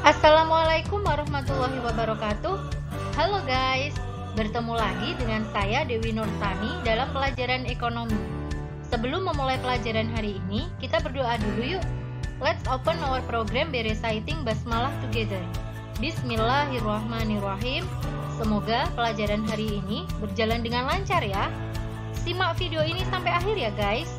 Assalamualaikum warahmatullahi wabarakatuh. Halo guys, bertemu lagi dengan saya Dewi Nurtani dalam pelajaran ekonomi. Sebelum memulai pelajaran hari ini, kita berdoa dulu yuk. Let's open our program by reciting basmalah together. Bismillahirrahmanirrahim. Semoga pelajaran hari ini berjalan dengan lancar ya. Simak video ini sampai akhir ya guys.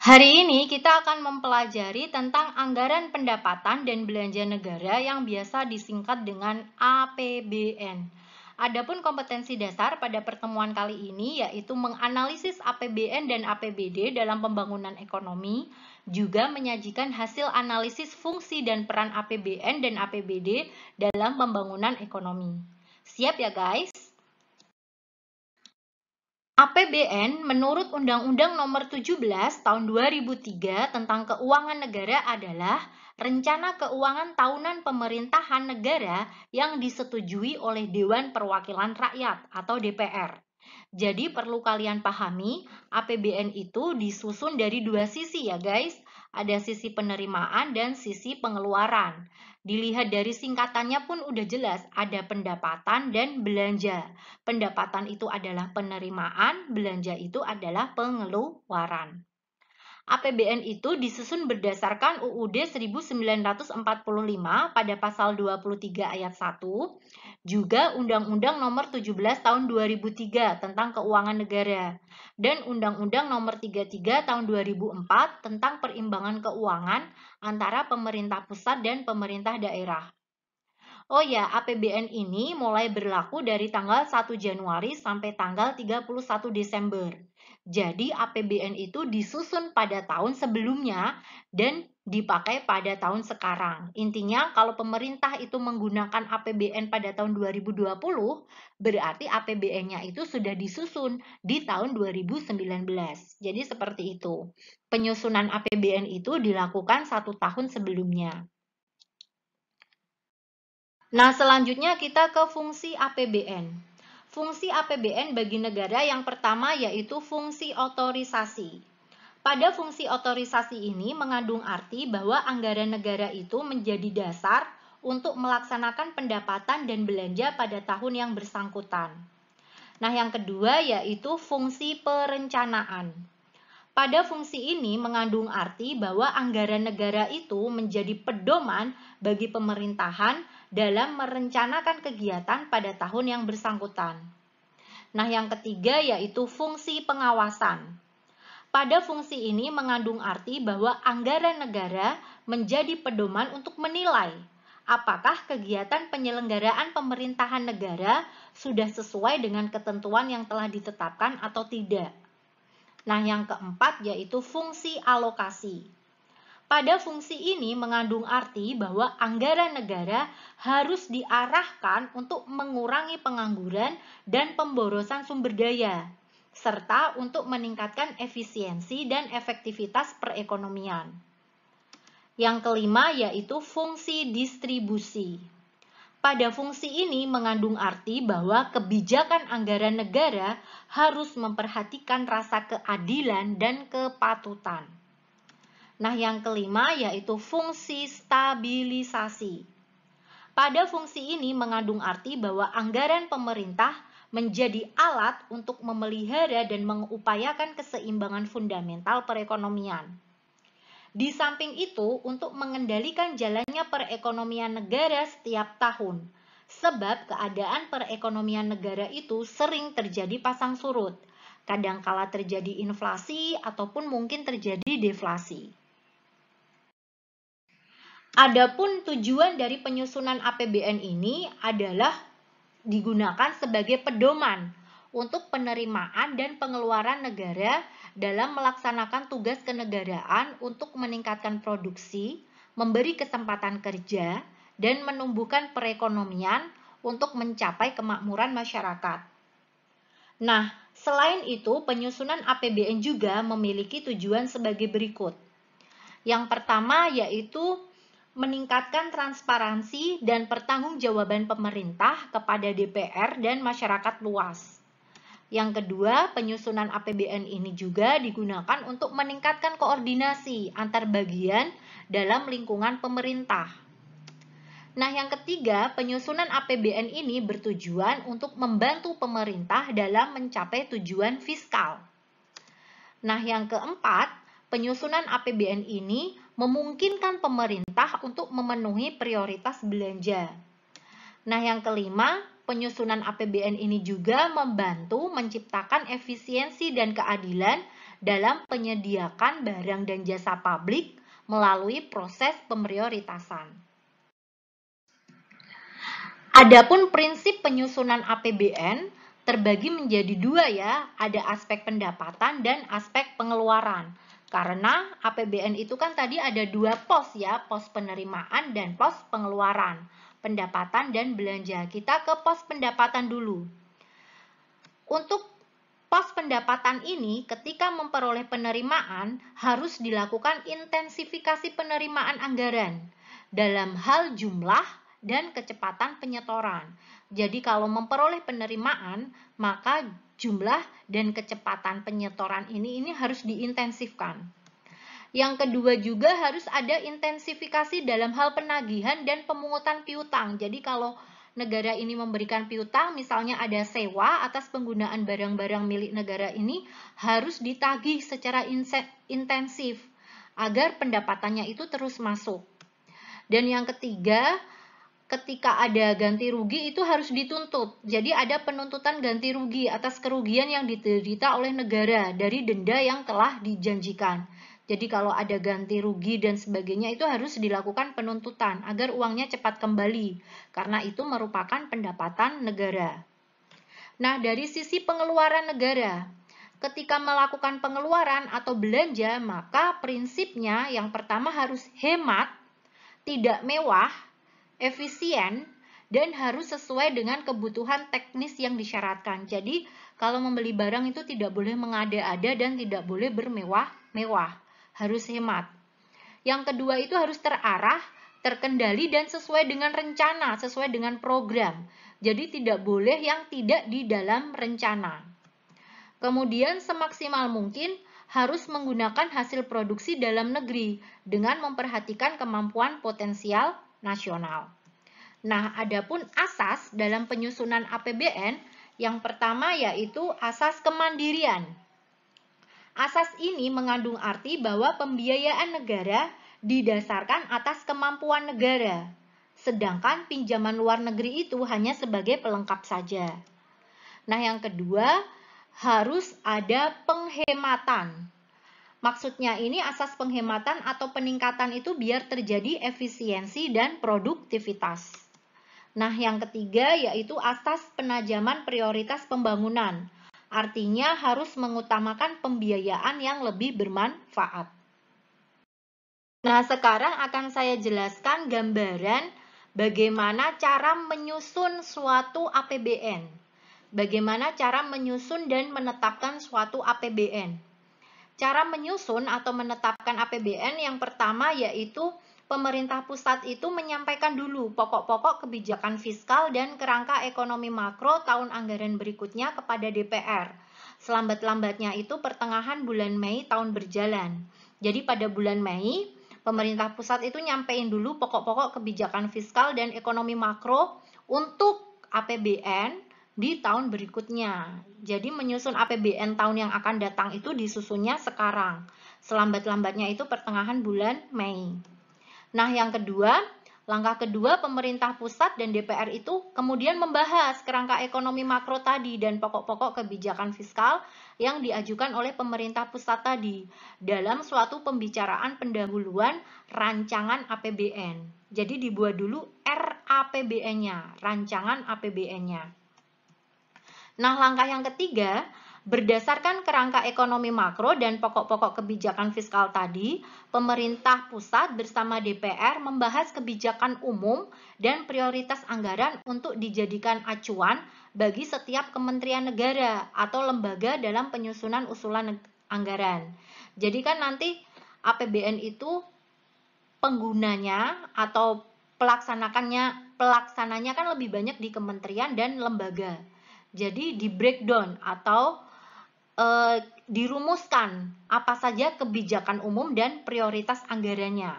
Hari ini kita akan mempelajari tentang anggaran pendapatan dan belanja negara yang biasa disingkat dengan APBN. Adapun kompetensi dasar pada pertemuan kali ini yaitu menganalisis APBN dan APBD dalam pembangunan ekonomi, juga menyajikan hasil analisis fungsi dan peran APBN dan APBD dalam pembangunan ekonomi. Siap ya guys? APBN menurut Undang-Undang Nomor 17 Tahun 2003 tentang Keuangan Negara adalah rencana keuangan tahunan pemerintahan negara yang disetujui oleh Dewan Perwakilan Rakyat atau DPR. Jadi perlu kalian pahami, APBN itu disusun dari dua sisi ya guys. Ada sisi penerimaan dan sisi pengeluaran. Dilihat dari singkatannya pun udah jelas, ada pendapatan dan belanja. Pendapatan itu adalah penerimaan, belanja itu adalah pengeluaran. APBN itu disusun berdasarkan UUD 1945 pada pasal 23 ayat 1, juga Undang-Undang Nomor 17 Tahun 2003 tentang Keuangan Negara, dan Undang-Undang Nomor 33 Tahun 2004 tentang Perimbangan Keuangan antara pemerintah pusat dan pemerintah daerah. Oh ya, APBN ini mulai berlaku dari tanggal 1 Januari sampai tanggal 31 Desember. Jadi APBN itu disusun pada tahun sebelumnya dan dipakai pada tahun sekarang. Intinya kalau pemerintah itu menggunakan APBN pada tahun 2020, berarti APBN-nya itu sudah disusun di tahun 2019. Jadi seperti itu. Penyusunan APBN itu dilakukan 1 tahun sebelumnya. Nah, selanjutnya kita ke fungsi APBN. Fungsi APBN bagi negara yang pertama yaitu fungsi otorisasi. Pada fungsi otorisasi ini mengandung arti bahwa anggaran negara itu menjadi dasar untuk melaksanakan pendapatan dan belanja pada tahun yang bersangkutan. Nah, yang kedua yaitu fungsi perencanaan. Pada fungsi ini mengandung arti bahwa anggaran negara itu menjadi pedoman bagi pemerintahan dalam merencanakan kegiatan pada tahun yang bersangkutan. Nah, yang ketiga yaitu fungsi pengawasan. Pada fungsi ini mengandung arti bahwa anggaran negara menjadi pedoman untuk menilai apakah kegiatan penyelenggaraan pemerintahan negara sudah sesuai dengan ketentuan yang telah ditetapkan atau tidak. Nah, yang keempat yaitu fungsi alokasi. Pada fungsi ini mengandung arti bahwa anggaran negara harus diarahkan untuk mengurangi pengangguran dan pemborosan sumber daya, serta untuk meningkatkan efisiensi dan efektivitas perekonomian. Yang kelima yaitu fungsi distribusi. Pada fungsi ini mengandung arti bahwa kebijakan anggaran negara harus memperhatikan rasa keadilan dan kepatutan. Nah, yang kelima yaitu fungsi stabilisasi. Pada fungsi ini mengandung arti bahwa anggaran pemerintah menjadi alat untuk memelihara dan mengupayakan keseimbangan fundamental perekonomian. Di samping itu, untuk mengendalikan jalannya perekonomian negara setiap tahun, sebab keadaan perekonomian negara itu sering terjadi pasang surut, kadangkala terjadi inflasi ataupun mungkin terjadi deflasi. Adapun tujuan dari penyusunan APBN ini adalah digunakan sebagai pedoman untuk penerimaan dan pengeluaran negara dalam melaksanakan tugas kenegaraan untuk meningkatkan produksi, memberi kesempatan kerja, dan menumbuhkan perekonomian untuk mencapai kemakmuran masyarakat. Nah, selain itu, penyusunan APBN juga memiliki tujuan sebagai berikut. Yang pertama yaitu meningkatkan transparansi dan pertanggungjawaban pemerintah kepada DPR dan masyarakat luas. Yang kedua, penyusunan APBN ini juga digunakan untuk meningkatkan koordinasi antar bagian dalam lingkungan pemerintah. Nah, yang ketiga, penyusunan APBN ini bertujuan untuk membantu pemerintah dalam mencapai tujuan fiskal. Nah, yang keempat, penyusunan APBN ini memungkinkan pemerintah untuk memenuhi prioritas belanja. Nah, yang kelima, penyusunan APBN ini juga membantu menciptakan efisiensi dan keadilan dalam penyediakan barang dan jasa publik melalui proses pemprioritasan. Adapun prinsip penyusunan APBN terbagi menjadi dua ya, ada aspek pendapatan dan aspek pengeluaran. Karena APBN itu kan tadi ada dua pos ya, pos penerimaan dan pos pengeluaran. Pendapatan dan belanja. Kita ke pos pendapatan dulu. Untuk pos pendapatan ini, ketika memperoleh penerimaan, harus dilakukan intensifikasi penerimaan anggaran dalam hal jumlah dan kecepatan penyetoran. Jadi kalau memperoleh penerimaan, maka jumlah dan kecepatan penyetoran ini harus diintensifkan. Yang kedua juga harus ada intensifikasi dalam hal penagihan dan pemungutan piutang. Jadi kalau negara ini memberikan piutang, misalnya ada sewa atas penggunaan barang-barang milik negara ini, harus ditagih secara intensif agar pendapatannya itu terus masuk. Dan yang ketiga, ketika ada ganti rugi itu harus dituntut. Jadi ada penuntutan ganti rugi atas kerugian yang diderita oleh negara dari denda yang telah dijanjikan. Jadi kalau ada ganti rugi dan sebagainya itu harus dilakukan penuntutan agar uangnya cepat kembali karena itu merupakan pendapatan negara. Nah, dari sisi pengeluaran negara, ketika melakukan pengeluaran atau belanja, maka prinsipnya yang pertama harus hemat, tidak mewah, efisien, dan harus sesuai dengan kebutuhan teknis yang disyaratkan. Jadi, kalau membeli barang itu tidak boleh mengada-ada dan tidak boleh bermewah-mewah. Harus hemat. Yang kedua itu harus terarah, terkendali, dan sesuai dengan rencana, sesuai dengan program. Jadi, tidak boleh yang tidak di dalam rencana. Kemudian, semaksimal mungkin harus menggunakan hasil produksi dalam negeri dengan memperhatikan kemampuan potensial nasional. Nah, adapun asas dalam penyusunan APBN, yang pertama yaitu asas kemandirian. Asas ini mengandung arti bahwa pembiayaan negara didasarkan atas kemampuan negara, sedangkan pinjaman luar negeri itu hanya sebagai pelengkap saja. Nah, yang kedua, harus ada penghematan. Maksudnya ini asas penghematan atau peningkatan itu biar terjadi efisiensi dan produktivitas. Nah, yang ketiga yaitu asas penajaman prioritas pembangunan. Artinya harus mengutamakan pembiayaan yang lebih bermanfaat. Nah, sekarang akan saya jelaskan gambaran bagaimana cara menyusun suatu APBN. Bagaimana cara menyusun dan menetapkan suatu APBN. Cara menyusun atau menetapkan APBN yang pertama yaitu pemerintah pusat itu menyampaikan dulu pokok-pokok kebijakan fiskal dan kerangka ekonomi makro tahun anggaran berikutnya kepada DPR. Selambat-lambatnya itu pertengahan bulan Mei tahun berjalan. Jadi pada bulan Mei, pemerintah pusat itu nyampein dulu pokok-pokok kebijakan fiskal dan ekonomi makro untuk APBN di tahun berikutnya. Jadi menyusun APBN tahun yang akan datang itu disusunnya sekarang. Selambat-lambatnya itu pertengahan bulan Mei. Nah, yang kedua, langkah kedua pemerintah pusat dan DPR itu kemudian membahas kerangka ekonomi makro tadi dan pokok-pokok kebijakan fiskal yang diajukan oleh pemerintah pusat tadi dalam suatu pembicaraan pendahuluan rancangan APBN. Jadi dibuat dulu RAPBN-nya, rancangan APBN-nya. Nah, langkah yang ketiga, berdasarkan kerangka ekonomi makro dan pokok-pokok kebijakan fiskal tadi, pemerintah pusat bersama DPR membahas kebijakan umum dan prioritas anggaran untuk dijadikan acuan bagi setiap kementerian negara atau lembaga dalam penyusunan usulan anggaran. Jadi kan nanti APBN itu penggunanya atau pelaksananya kan lebih banyak di kementerian dan lembaga. Jadi di breakdown atau dirumuskan apa saja kebijakan umum dan prioritas anggarannya.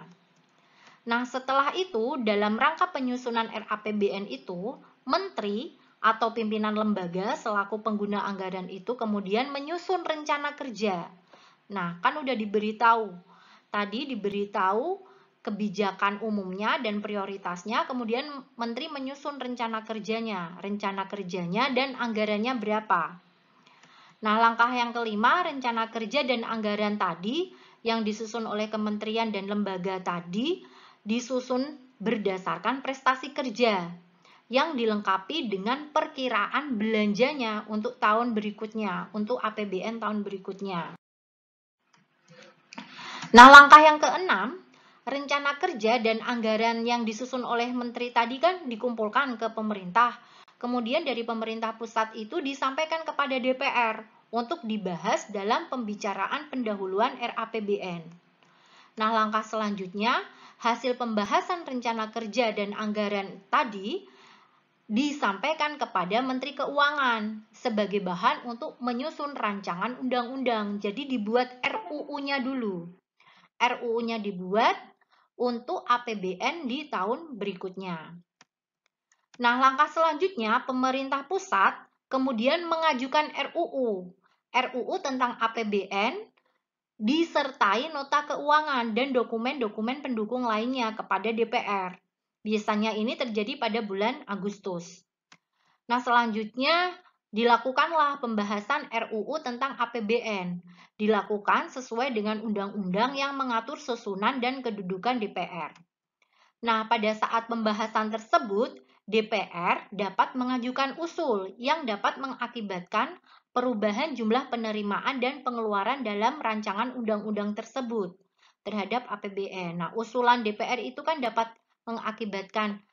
Nah, setelah itu, dalam rangka penyusunan RAPBN itu, menteri atau pimpinan lembaga selaku pengguna anggaran itu kemudian menyusun rencana kerja. Nah, kan udah diberitahu. Tadi diberitahu kebijakan umumnya dan prioritasnya, kemudian menteri menyusun rencana kerjanya dan anggarannya berapa. Nah, langkah yang kelima, rencana kerja dan anggaran tadi yang disusun oleh kementerian dan lembaga tadi disusun berdasarkan prestasi kerja yang dilengkapi dengan perkiraan belanjanya untuk tahun berikutnya, untuk APBN tahun berikutnya. Nah, langkah yang keenam, rencana kerja dan anggaran yang disusun oleh menteri tadi kan dikumpulkan ke pemerintah. Kemudian dari pemerintah pusat itu disampaikan kepada DPR untuk dibahas dalam pembicaraan pendahuluan RAPBN. Nah, langkah selanjutnya, hasil pembahasan rencana kerja dan anggaran tadi disampaikan kepada Menteri Keuangan sebagai bahan untuk menyusun rancangan undang-undang. Jadi dibuat RUU-nya dulu. RUU-nya dibuat untuk APBN di tahun berikutnya. Nah, langkah selanjutnya, pemerintah pusat kemudian mengajukan RUU tentang APBN disertai nota keuangan dan dokumen-dokumen pendukung lainnya kepada DPR. Biasanya ini terjadi pada bulan Agustus. Nah, selanjutnya dilakukanlah pembahasan RUU tentang APBN. Dilakukan sesuai dengan undang-undang yang mengatur susunan dan kedudukan DPR. Nah, pada saat pembahasan tersebut, DPR dapat mengajukan usul yang dapat mengakibatkan perubahan jumlah penerimaan dan pengeluaran dalam rancangan undang-undang tersebut terhadap APBN. Nah, usulan DPR itu kan dapat mengakibatkan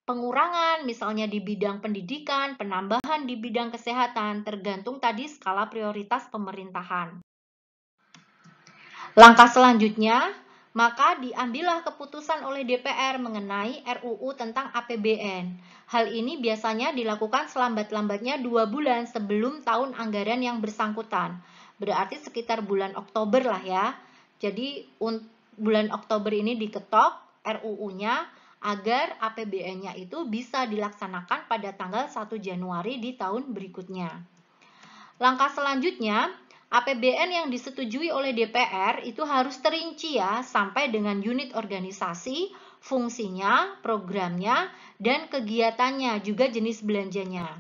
pengurangan misalnya di bidang pendidikan, penambahan di bidang kesehatan, tergantung tadi skala prioritas pemerintahan. Langkah selanjutnya, maka diambillah keputusan oleh DPR mengenai RUU tentang APBN. Hal ini biasanya dilakukan selambat-lambatnya 2 bulan sebelum tahun anggaran yang bersangkutan. Berarti sekitar bulan Oktober lah ya. Jadi bulan Oktober ini diketok RUU-nya agar APBN-nya itu bisa dilaksanakan pada tanggal 1 Januari di tahun berikutnya. Langkah selanjutnya, APBN yang disetujui oleh DPR itu harus terinci ya, sampai dengan unit organisasi, fungsinya, programnya, dan kegiatannya, juga jenis belanjanya.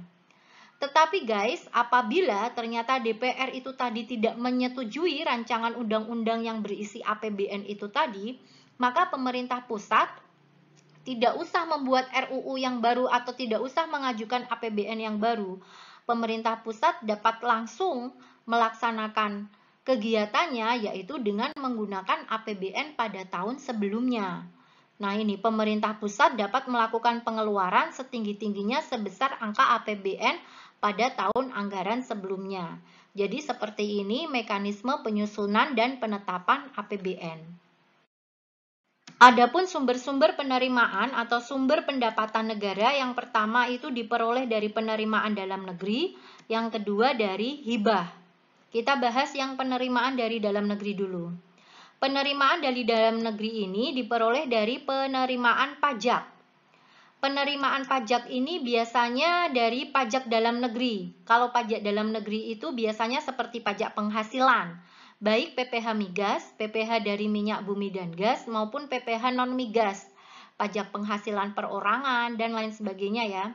Tetapi guys, apabila ternyata DPR itu tadi tidak menyetujui rancangan undang-undang yang berisi APBN itu tadi, maka pemerintah pusat tidak usah membuat RUU yang baru atau tidak usah mengajukan APBN yang baru. Pemerintah pusat dapat langsung melaksanakan kegiatannya yaitu dengan menggunakan APBN pada tahun sebelumnya. Nah, ini pemerintah pusat dapat melakukan pengeluaran setinggi-tingginya sebesar angka APBN pada tahun anggaran sebelumnya. Jadi seperti ini mekanisme penyusunan dan penetapan APBN. Adapun sumber-sumber penerimaan atau sumber pendapatan negara yang pertama itu diperoleh dari penerimaan dalam negeri, yang kedua dari hibah. Kita bahas yang penerimaan dari dalam negeri dulu. Penerimaan dari dalam negeri ini diperoleh dari penerimaan pajak. Penerimaan pajak ini biasanya dari pajak dalam negeri. Kalau pajak dalam negeri itu biasanya seperti pajak penghasilan, baik PPh migas, PPh dari minyak bumi dan gas, maupun PPh non-migas, pajak penghasilan perorangan, dan lain sebagainya ya.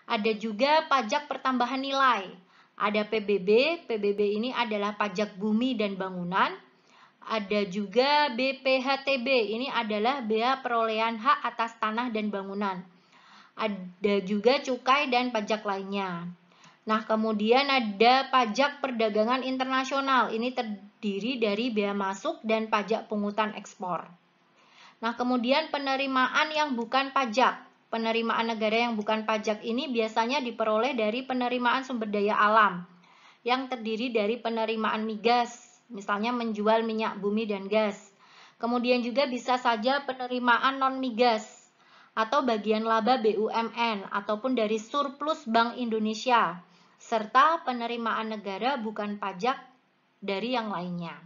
Ada juga pajak pertambahan nilai, ada PBB, PBB ini adalah pajak bumi dan bangunan. Ada juga BPHTB, ini adalah bea perolehan hak atas tanah dan bangunan. Ada juga cukai dan pajak lainnya. Nah, kemudian ada pajak perdagangan internasional. Ini terdiri dari bea masuk dan pajak pungutan ekspor. Nah, kemudian penerimaan yang bukan pajak. Penerimaan negara yang bukan pajak ini biasanya diperoleh dari penerimaan sumber daya alam yang terdiri dari penerimaan migas, misalnya menjual minyak bumi dan gas. Kemudian juga bisa saja penerimaan non-migas atau bagian laba BUMN ataupun dari surplus Bank Indonesia. serta penerimaan negara bukan pajak dari yang lainnya.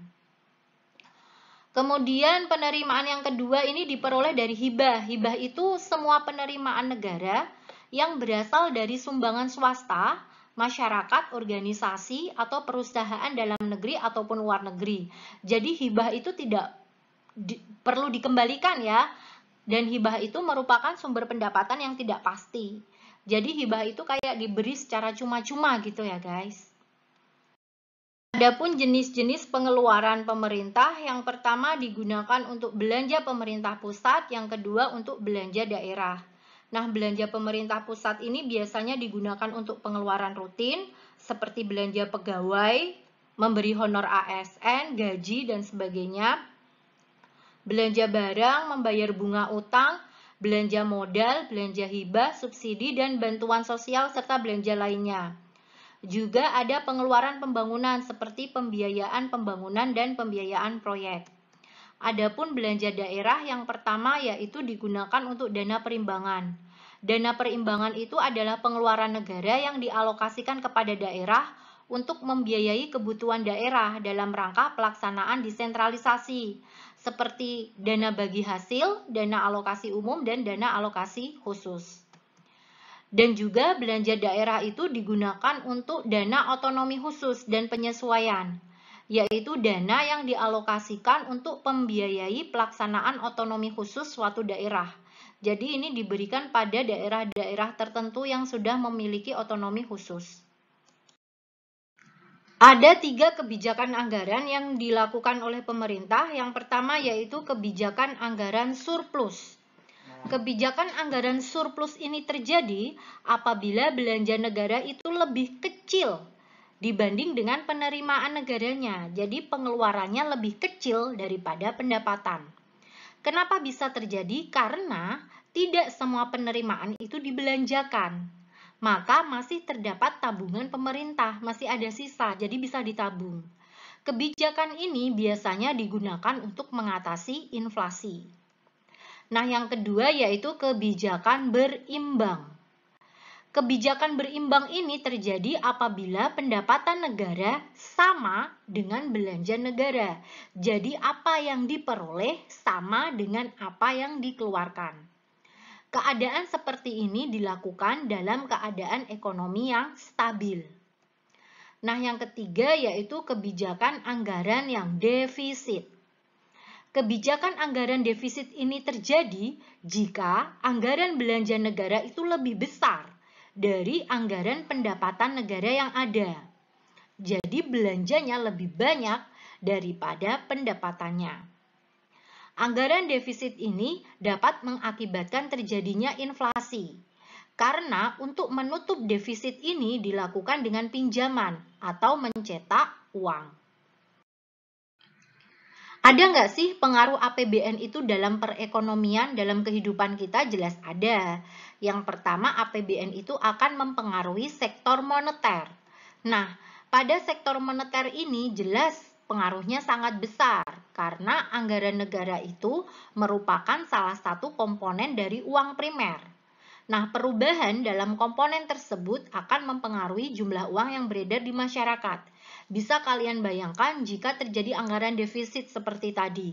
Kemudian penerimaan yang kedua ini diperoleh dari hibah. Hibah itu semua penerimaan negara yang berasal dari sumbangan swasta, masyarakat, organisasi, atau perusahaan dalam negeri ataupun luar negeri. Jadi hibah itu tidak perlu dikembalikan ya. Dan hibah itu merupakan sumber pendapatan yang tidak pasti. Jadi hibah itu kayak diberi secara cuma-cuma gitu ya guys. Adapun jenis-jenis pengeluaran pemerintah, yang pertama digunakan untuk belanja pemerintah pusat, yang kedua untuk belanja daerah. Nah, belanja pemerintah pusat ini biasanya digunakan untuk pengeluaran rutin, seperti belanja pegawai, memberi honor ASN, gaji, dan sebagainya. Belanja barang, membayar bunga utang, belanja modal, belanja hibah, subsidi, dan bantuan sosial, serta belanja lainnya. Juga ada pengeluaran pembangunan seperti pembiayaan pembangunan dan pembiayaan proyek. Adapun belanja daerah yang pertama yaitu digunakan untuk dana perimbangan. Dana perimbangan itu adalah pengeluaran negara yang dialokasikan kepada daerah untuk membiayai kebutuhan daerah dalam rangka pelaksanaan desentralisasi, seperti dana bagi hasil, dana alokasi umum, dan dana alokasi khusus. Dan juga belanja daerah itu digunakan untuk dana otonomi khusus dan penyesuaian, yaitu dana yang dialokasikan untuk membiayai pelaksanaan otonomi khusus suatu daerah. Jadi ini diberikan pada daerah-daerah tertentu yang sudah memiliki otonomi khusus. Ada 3 kebijakan anggaran yang dilakukan oleh pemerintah. Yang pertama yaitu kebijakan anggaran surplus. Kebijakan anggaran surplus ini terjadi apabila belanja negara itu lebih kecil dibanding dengan penerimaan negaranya. Jadi pengeluarannya lebih kecil daripada pendapatan. Kenapa bisa terjadi? Karena tidak semua penerimaan itu dibelanjakan. Maka masih terdapat tabungan pemerintah, masih ada sisa, jadi bisa ditabung. Kebijakan ini biasanya digunakan untuk mengatasi inflasi. Nah, yang kedua yaitu kebijakan berimbang. Kebijakan berimbang ini terjadi apabila pendapatan negara sama dengan belanja negara. Jadi apa yang diperoleh sama dengan apa yang dikeluarkan. Keadaan seperti ini dilakukan dalam keadaan ekonomi yang stabil. Nah, yang ketiga yaitu kebijakan anggaran yang defisit. Kebijakan anggaran defisit ini terjadi jika anggaran belanja negara itu lebih besar dari anggaran pendapatan negara yang ada. Jadi belanjanya lebih banyak daripada pendapatannya. Anggaran defisit ini dapat mengakibatkan terjadinya inflasi. Karena untuk menutup defisit ini dilakukan dengan pinjaman atau mencetak uang. Ada nggak sih pengaruh APBN itu dalam perekonomian, dalam kehidupan kita? Jelas ada. Yang pertama, APBN itu akan mempengaruhi sektor moneter. Nah, pada sektor moneter ini jelas pengaruhnya sangat besar karena anggaran negara itu merupakan salah satu komponen dari uang primer. Nah, perubahan dalam komponen tersebut akan mempengaruhi jumlah uang yang beredar di masyarakat. Bisa kalian bayangkan jika terjadi anggaran defisit seperti tadi.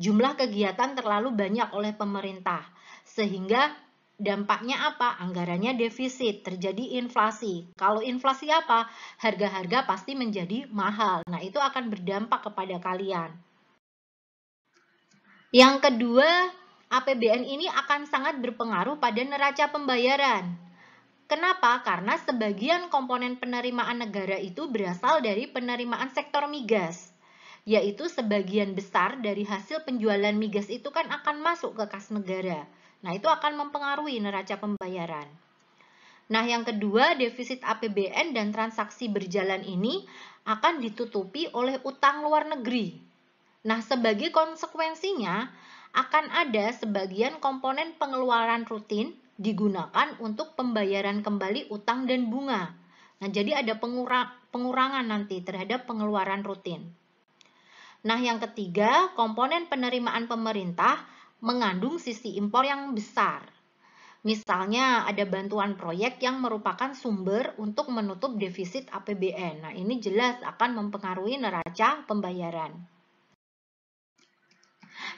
Jumlah kegiatan terlalu banyak oleh pemerintah, sehingga dampaknya apa? Anggarannya defisit, terjadi inflasi. Kalau inflasi apa? Harga-harga pasti menjadi mahal. Nah, itu akan berdampak kepada kalian. Yang kedua, APBN ini akan sangat berpengaruh pada neraca pembayaran. Kenapa? Karena sebagian komponen penerimaan negara itu berasal dari penerimaan sektor migas, yaitu sebagian besar dari hasil penjualan migas itu kan akan masuk ke kas negara. Nah, itu akan mempengaruhi neraca pembayaran. Nah, yang kedua, defisit APBN dan transaksi berjalan ini akan ditutupi oleh utang luar negeri. Nah, sebagai konsekuensinya, akan ada sebagian komponen pengeluaran rutin digunakan untuk pembayaran kembali utang dan bunga. Nah, jadi ada pengurangan nanti terhadap pengeluaran rutin. Nah, yang ketiga, komponen penerimaan pemerintah mengandung sisi impor yang besar. Misalnya ada bantuan proyek yang merupakan sumber untuk menutup defisit APBN. Nah, ini jelas akan mempengaruhi neraca pembayaran.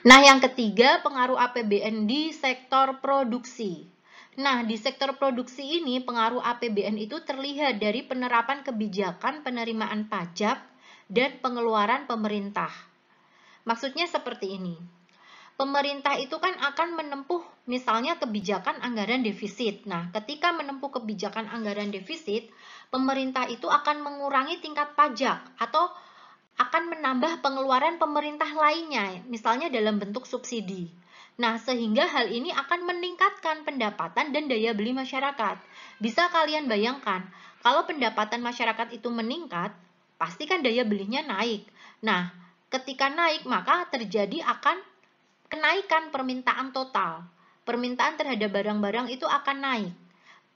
Nah, yang ketiga, pengaruh APBN di sektor produksi. Nah, di sektor produksi ini pengaruh APBN itu terlihat dari penerapan kebijakan penerimaan pajak dan pengeluaran pemerintah. Maksudnya seperti ini. Pemerintah itu kan akan menempuh misalnya kebijakan anggaran defisit. Nah, ketika menempuh kebijakan anggaran defisit, pemerintah itu akan mengurangi tingkat pajak atau akan menambah pengeluaran pemerintah lainnya, misalnya dalam bentuk subsidi. Nah, sehingga hal ini akan meningkatkan pendapatan dan daya beli masyarakat. Bisa kalian bayangkan, kalau pendapatan masyarakat itu meningkat, pasti kan daya belinya naik. Nah, ketika naik, maka terjadi akan kenaikan permintaan total. Permintaan terhadap barang-barang itu akan naik.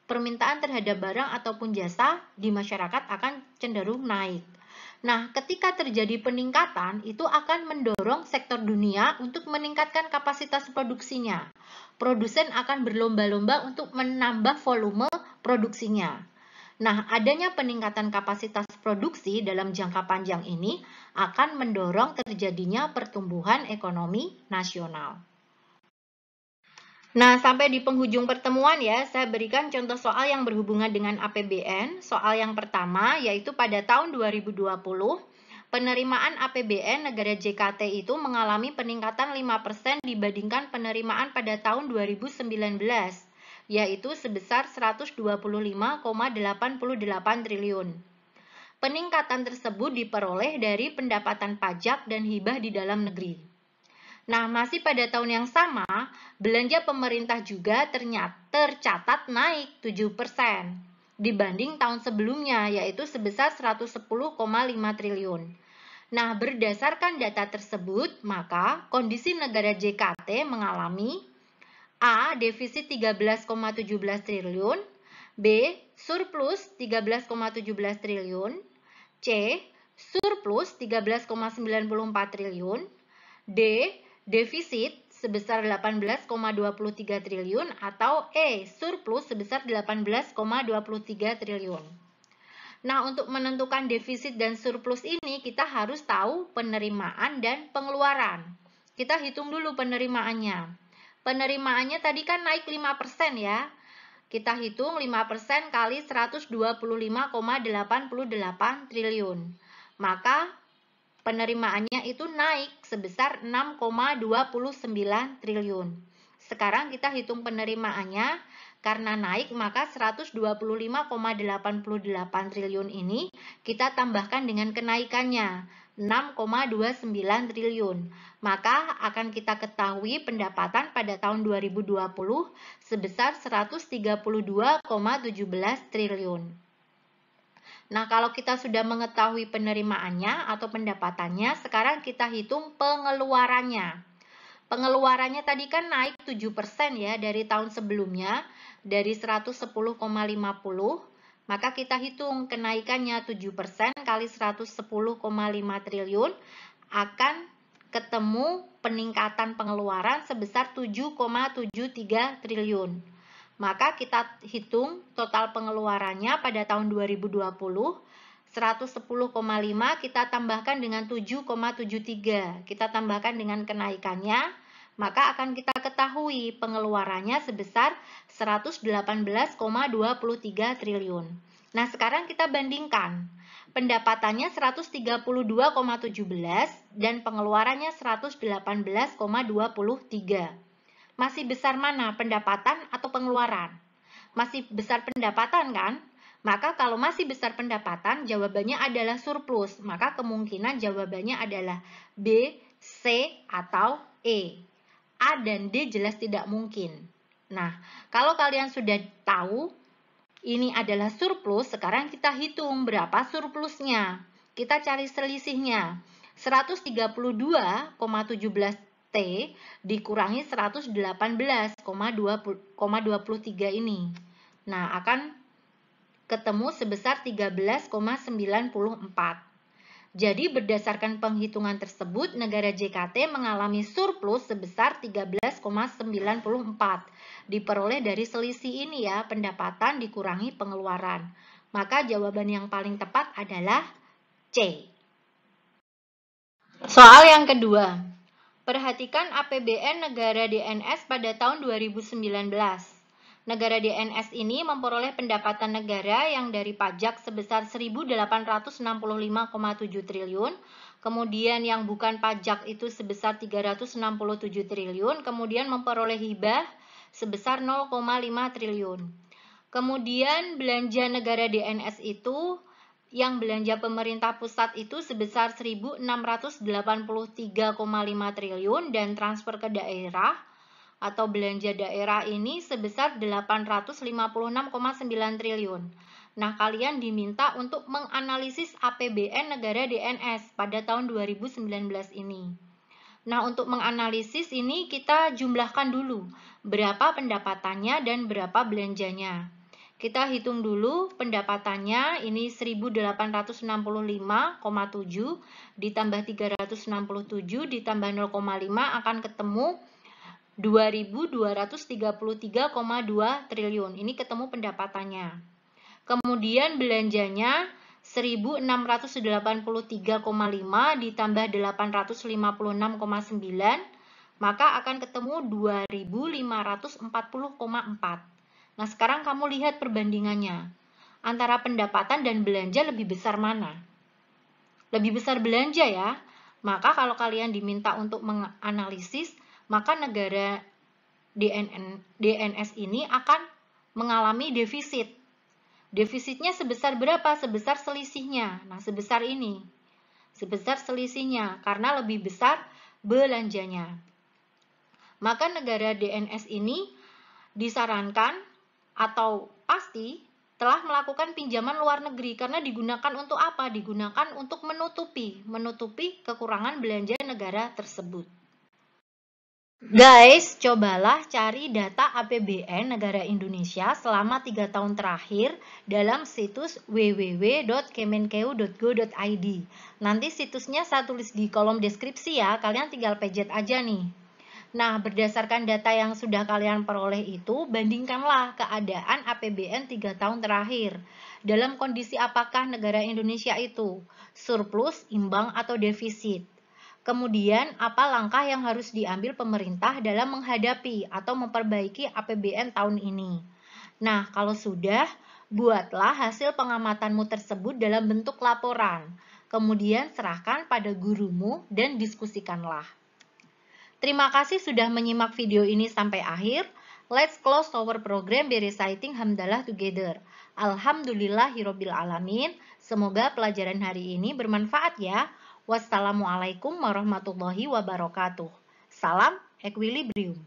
Permintaan terhadap barang ataupun jasa di masyarakat akan cenderung naik. Nah, ketika terjadi peningkatan, itu akan mendorong sektor dunia untuk meningkatkan kapasitas produksinya. Produsen akan berlomba-lomba untuk menambah volume produksinya. Nah, adanya peningkatan kapasitas produksi dalam jangka panjang ini akan mendorong terjadinya pertumbuhan ekonomi nasional. Nah, sampai di penghujung pertemuan ya, saya berikan contoh soal yang berhubungan dengan APBN. Soal yang pertama yaitu pada tahun 2020, penerimaan APBN negara JKT itu mengalami peningkatan 5% dibandingkan penerimaan pada tahun 2019, yaitu sebesar 125,88 triliun. Peningkatan tersebut diperoleh dari pendapatan pajak dan hibah di dalam negeri. Nah, masih pada tahun yang sama, belanja pemerintah juga tercatat naik 7% dibanding tahun sebelumnya, yaitu sebesar 110,5 triliun. Nah, berdasarkan data tersebut, maka kondisi negara JKT mengalami A. Defisit 13,17 triliun, B. Surplus 13,17 triliun, C. Surplus 13,94 triliun, D. Defisit sebesar 18,23 triliun atau E. Surplus sebesar 18,23 triliun. Nah, untuk menentukan defisit dan surplus ini kita harus tahu penerimaan dan pengeluaran. Kita hitung dulu penerimaannya. Penerimaannya tadi kan naik 5% ya. Kita hitung 5% kali 125,88 triliun. Maka penerimaannya itu naik sebesar 6,29 triliun. Sekarang kita hitung penerimaannya, karena naik maka 125,88 triliun ini kita tambahkan dengan kenaikannya 6,29 triliun. Maka akan kita ketahui pendapatan pada tahun 2020 sebesar 132,17 triliun. Nah, kalau kita sudah mengetahui penerimaannya atau pendapatannya, sekarang kita hitung pengeluarannya. Pengeluarannya tadi kan naik 7% ya dari tahun sebelumnya, dari 110,50. Maka kita hitung kenaikannya 7% kali 110,5 triliun akan ketemu peningkatan pengeluaran sebesar 7,73 triliun. Maka kita hitung total pengeluarannya pada tahun 2020, 110,5 kita tambahkan dengan 7,73. Kita tambahkan dengan kenaikannya, maka akan kita ketahui pengeluarannya sebesar 118,23 triliun. Nah, sekarang kita bandingkan. Pendapatannya 132,17 dan pengeluarannya 118,23. Masih besar mana, pendapatan atau pengeluaran? Masih besar pendapatan kan? Maka kalau masih besar pendapatan, jawabannya adalah surplus. Maka kemungkinan jawabannya adalah B, C, atau E. A dan D jelas tidak mungkin. Nah, kalau kalian sudah tahu ini adalah surplus, sekarang kita hitung berapa surplusnya. Kita cari selisihnya. 132,17 T dikurangi 118,23 ini. Nah, akan ketemu sebesar 13,94. Jadi berdasarkan penghitungan tersebut, negara JKT mengalami surplus sebesar 13,94. Diperoleh dari selisih ini ya, pendapatan dikurangi pengeluaran. Maka jawaban yang paling tepat adalah C. Soal yang kedua. Perhatikan APBN negara DNS pada tahun 2019. Negara DNS ini memperoleh pendapatan negara yang dari pajak sebesar 1.865,7 triliun, kemudian yang bukan pajak itu sebesar 367 triliun, kemudian memperoleh hibah sebesar 0,5 triliun. Kemudian belanja negara DNS itu yang belanja pemerintah pusat itu sebesar 1.683,5 triliun dan transfer ke daerah atau belanja daerah ini sebesar 856,9 triliun. Nah, kalian diminta untuk menganalisis APBN negara DNS pada tahun 2019 ini. Nah, untuk menganalisis ini kita jumlahkan dulu berapa pendapatannya dan berapa belanjanya. Kita hitung dulu pendapatannya, ini 1.865,7 ditambah 367 ditambah 0,5 akan ketemu 2.233,2 triliun. Ini ketemu pendapatannya. Kemudian belanjanya 1.683,5 ditambah 856,9, maka akan ketemu 2.540,4. Nah, sekarang kamu lihat perbandingannya. Antara pendapatan dan belanja lebih besar mana? Lebih besar belanja ya. Maka kalau kalian diminta untuk menganalisis, maka negara DNS ini akan mengalami defisit. Defisitnya sebesar berapa? Sebesar selisihnya. Nah, sebesar ini. Sebesar selisihnya karena lebih besar belanjanya. Maka negara DNS ini disarankan atau pasti telah melakukan pinjaman luar negeri karena digunakan untuk apa? Digunakan untuk menutupi kekurangan belanja negara tersebut. Guys, cobalah cari data APBN negara Indonesia selama 3 tahun terakhir dalam situs www.kemenkeu.go.id. Nanti situsnya saya tulis di kolom deskripsi ya, kalian tinggal pencet aja nih. Nah, berdasarkan data yang sudah kalian peroleh itu, bandingkanlah keadaan APBN 3 tahun terakhir. Dalam kondisi apakah negara Indonesia itu? Surplus, imbang, atau defisit? Kemudian, apa langkah yang harus diambil pemerintah dalam menghadapi atau memperbaiki APBN tahun ini? Nah, kalau sudah, buatlah hasil pengamatanmu tersebut dalam bentuk laporan. Kemudian serahkan pada gurumu dan diskusikanlah. Terima kasih sudah menyimak video ini sampai akhir. Let's close our program by reciting Hamdalah together. Alhamdulillahirabbil alamin. Semoga pelajaran hari ini bermanfaat ya. Wassalamualaikum warahmatullahi wabarakatuh. Salam equilibrium.